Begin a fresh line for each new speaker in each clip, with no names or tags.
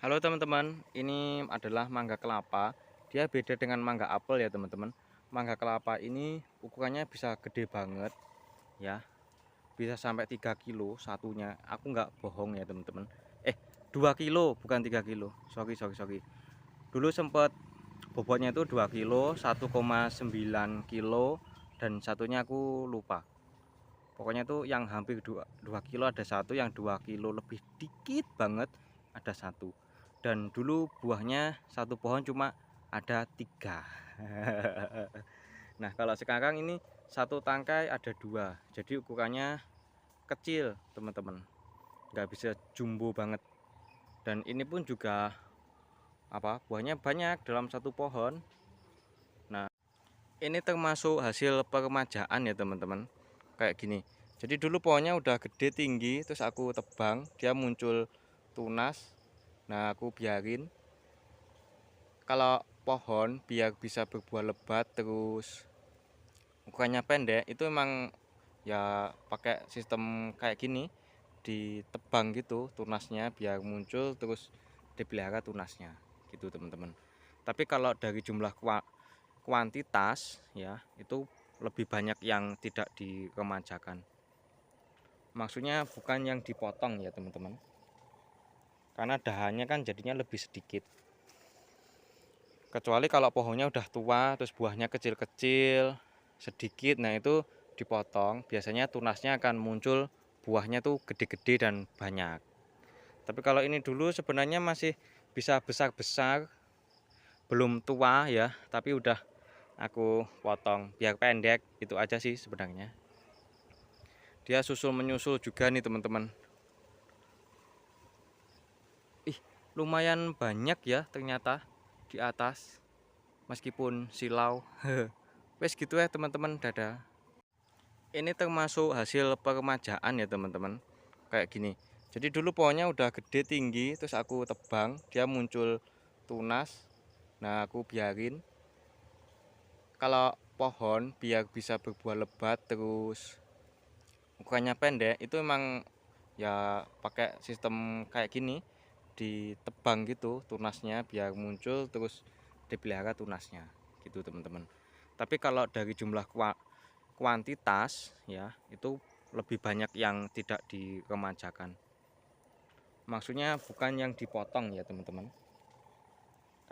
Halo teman-teman, ini adalah mangga kelapa. Dia beda dengan mangga apel ya teman-teman. Mangga kelapa ini ukurannya bisa gede banget ya, bisa sampai 3 kilo satunya. Aku nggak bohong ya teman-teman. 2 kilo bukan 3 kilo. Sorry. Dulu sempat bobotnya itu 2 kilo, 1,9 kilo dan satunya aku lupa. Pokoknya tuh yang hampir 2 kilo ada satu, yang 2 kilo lebih dikit banget ada satu. Dan dulu buahnya satu pohon cuma ada 3. Nah kalau sekarang ini satu tangkai ada 2, jadi ukurannya kecil teman-teman, nggak bisa jumbo banget. Dan ini pun juga buahnya banyak dalam satu pohon. Nah ini termasuk hasil peremajaan ya teman-teman, kayak gini. Jadi dulu pohonnya udah gede tinggi, terus aku tebang, dia muncul tunas. Nah aku biarin, kalau pohon biar bisa berbuah lebat terus ukurannya pendek, itu emang ya pakai sistem kayak gini, ditebang gitu tunasnya biar muncul terus dipelihara tunasnya gitu teman-teman. Tapi kalau dari jumlah kuantitas ya itu lebih banyak yang tidak diremajakan. Maksudnya bukan yang dipotong ya teman-teman, karena dahannya kan jadinya lebih sedikit. Kecuali kalau pohonnya udah tua terus buahnya kecil-kecil sedikit, nah itu dipotong, biasanya tunasnya akan muncul, buahnya tuh gede-gede dan banyak. Tapi kalau ini dulu sebenarnya masih bisa besar-besar, belum tua ya, tapi udah aku potong biar pendek, itu aja sih sebenarnya. Dia susul menyusul juga nih teman-teman. Lumayan banyak ya ternyata di atas, meskipun silau. Wes gitu ya teman-teman, dadah. Ini termasuk hasil peremajaan ya teman-teman, kayak gini. Jadi dulu pohonnya udah gede tinggi, terus aku tebang, dia muncul tunas. Nah aku biarin, kalau pohon biar bisa berbuah lebat terus ukurannya pendek, itu emang ya pakai sistem kayak gini, ditebang gitu tunasnya biar muncul terus dipelihara tunasnya gitu teman-teman. Tapi kalau dari jumlah kuantitas ya itu lebih banyak yang tidak diremajakan. Maksudnya bukan yang dipotong ya teman-teman,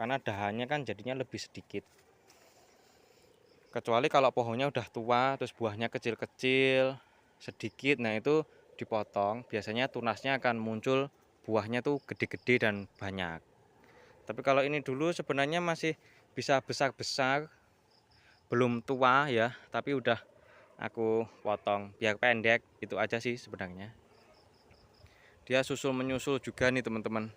karena dahannya kan jadinya lebih sedikit. Kecuali kalau pohonnya udah tua terus buahnya kecil-kecil sedikit, nah itu dipotong, biasanya tunasnya akan muncul, buahnya tuh gede-gede dan banyak. Tapi kalau ini dulu sebenarnya masih bisa besar-besar, belum tua ya, tapi udah aku potong biar pendek, itu aja sih sebenarnya. Dia susul menyusul juga nih teman-teman.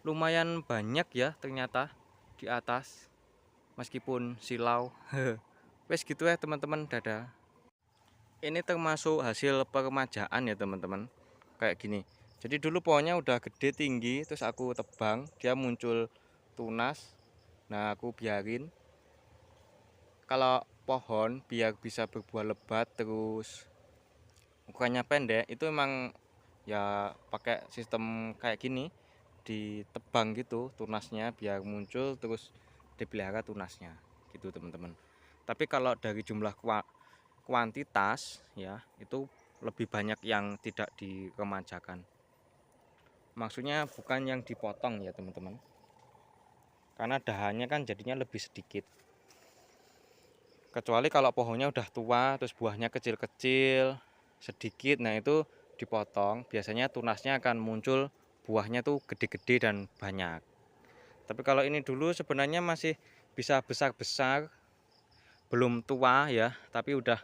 Lumayan banyak ya ternyata di atas, meskipun silau. Wes gitu ya teman-teman, dadah. Ini termasuk hasil peremajaan ya teman-teman, kayak gini. Jadi dulu pohonnya udah gede tinggi, terus aku tebang, dia muncul tunas. Nah aku biarin, kalau pohon biar bisa berbuah lebat terus ukurannya pendek, itu emang ya pakai sistem kayak gini, ditebang gitu tunasnya biar muncul terus dipelihara tunasnya gitu teman-teman. Tapi kalau dari jumlah kuantitas ya itu lebih banyak yang tidak diremajakan. Maksudnya bukan yang dipotong ya teman-teman, karena dahannya kan jadinya lebih sedikit. Kecuali kalau pohonnya udah tua terus buahnya kecil-kecil sedikit, nah itu dipotong, biasanya tunasnya akan muncul, buahnya tuh gede-gede dan banyak. Tapi kalau ini dulu sebenarnya masih bisa besar-besar, belum tua ya, tapi udah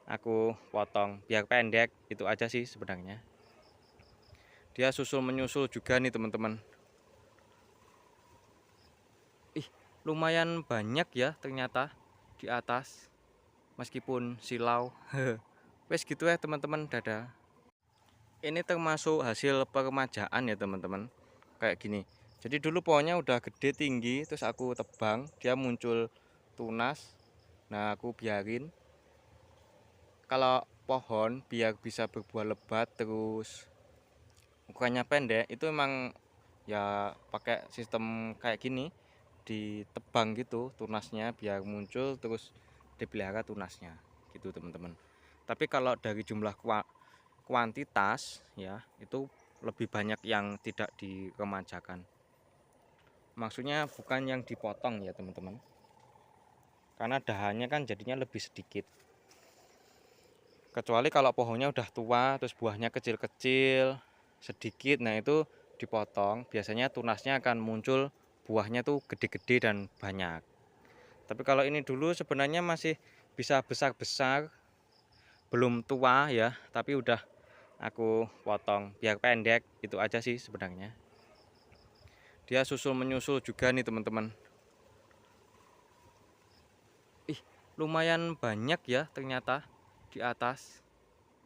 aku potong biar pendek, itu aja sih sebenarnya. Dia susul menyusul juga nih teman-teman. Lumayan banyak ya ternyata di atas, meskipun silau. Wes gitu ya teman-teman, dadah. Ini termasuk hasil peremajaan ya teman-teman, kayak gini. Jadi dulu pohonnya udah gede tinggi, terus aku tebang, dia muncul tunas. Nah aku biarin, kalau pohon biar bisa berbuah lebat terus ukurannya pendek itu emang ya pakai sistem kayak gini, ditebang gitu tunasnya biar muncul terus dipelihara tunasnya gitu teman-teman. Tapi kalau dari jumlah kuantitas ya itu lebih banyak yang tidak diremajakan. Maksudnya bukan yang dipotong ya teman-teman, karena dahannya kan jadinya lebih sedikit. Kecuali kalau pohonnya udah tua terus buahnya kecil-kecil sedikit, nah itu dipotong, biasanya tunasnya akan muncul, buahnya tuh gede-gede dan banyak. Tapi kalau ini dulu sebenarnya masih bisa besar-besar, belum tua ya, tapi udah aku potong biar pendek, itu aja sih sebenarnya. Dia susul menyusul juga nih teman-teman. Ih, lumayan banyak ya ternyata di atas,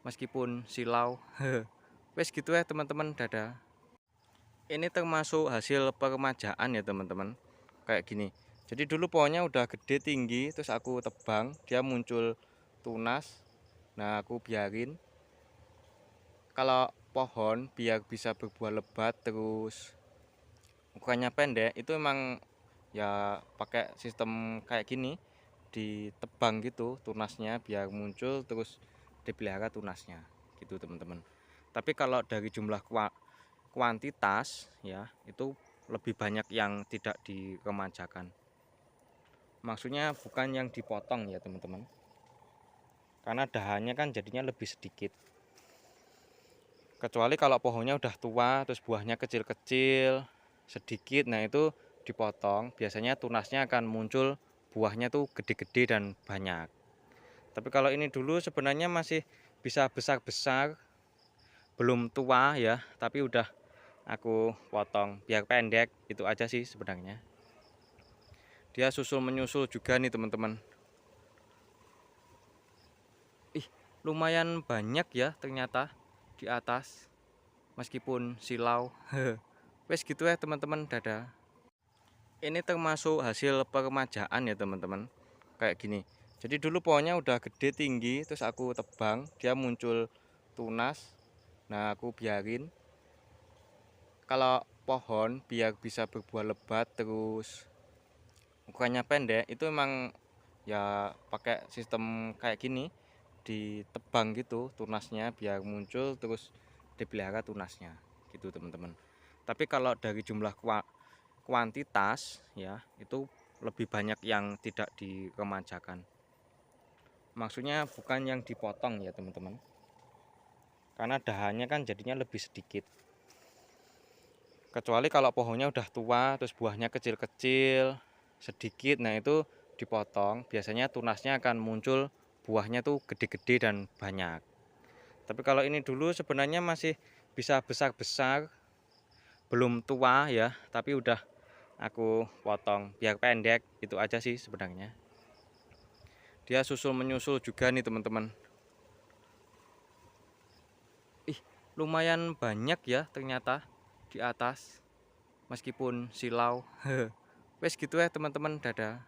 meskipun silau. Wes gitu ya teman-teman, dadah. Ini termasuk hasil peremajaan ya teman-teman, kayak gini. Jadi dulu pohonnya udah gede tinggi, terus aku tebang, dia muncul tunas. Nah aku biarin, kalau pohon biar bisa berbuah lebat terus ukurannya pendek itu emang ya pakai sistem kayak gini, ditebang gitu tunasnya biar muncul terus dipelihara tunasnya gitu teman-teman. Tapi kalau dari jumlah kuantitas ya itu lebih banyak yang tidak diremajakan. Maksudnya bukan yang dipotong ya teman-teman, karena dahannya kan jadinya lebih sedikit. Kecuali kalau pohonnya udah tua terus buahnya kecil-kecil sedikit, nah itu dipotong, biasanya tunasnya akan muncul, buahnya tuh gede-gede dan banyak. Tapi kalau ini dulu sebenarnya masih bisa besar-besar, belum tua ya, tapi udah aku potong biar pendek, itu aja sih sebenarnya. Dia susul menyusul juga nih teman-teman. Ih, lumayan banyak ya ternyata di atas, meskipun silau. Wes gitu ya teman-teman, dadah. Ini termasuk hasil peremajaan ya teman-teman, kayak gini. Jadi dulu pohonnya udah gede tinggi, terus aku tebang, dia muncul tunas. Nah aku biarin, kalau pohon biar bisa berbuah lebat terus ukurannya pendek itu emang ya pakai sistem kayak gini, ditebang gitu tunasnya biar muncul terus dipelihara tunasnya gitu teman-teman. Tapi kalau dari jumlah kuantitas ya itu lebih banyak yang tidak diremajakan. Maksudnya bukan yang dipotong ya teman-teman, karena dahannya kan jadinya lebih sedikit. Kecuali kalau pohonnya udah tua terus buahnya kecil-kecil sedikit, nah itu dipotong, biasanya tunasnya akan muncul, buahnya tuh gede-gede dan banyak. Tapi kalau ini dulu sebenarnya masih bisa besar-besar, belum tua ya, tapi udah aku potong biar pendek, itu aja sih sebenarnya. Dia susul menyusul juga nih teman-teman. Ih, lumayan banyak ya ternyata di atas, meskipun silau. Wes gitu ya teman-teman, dadah.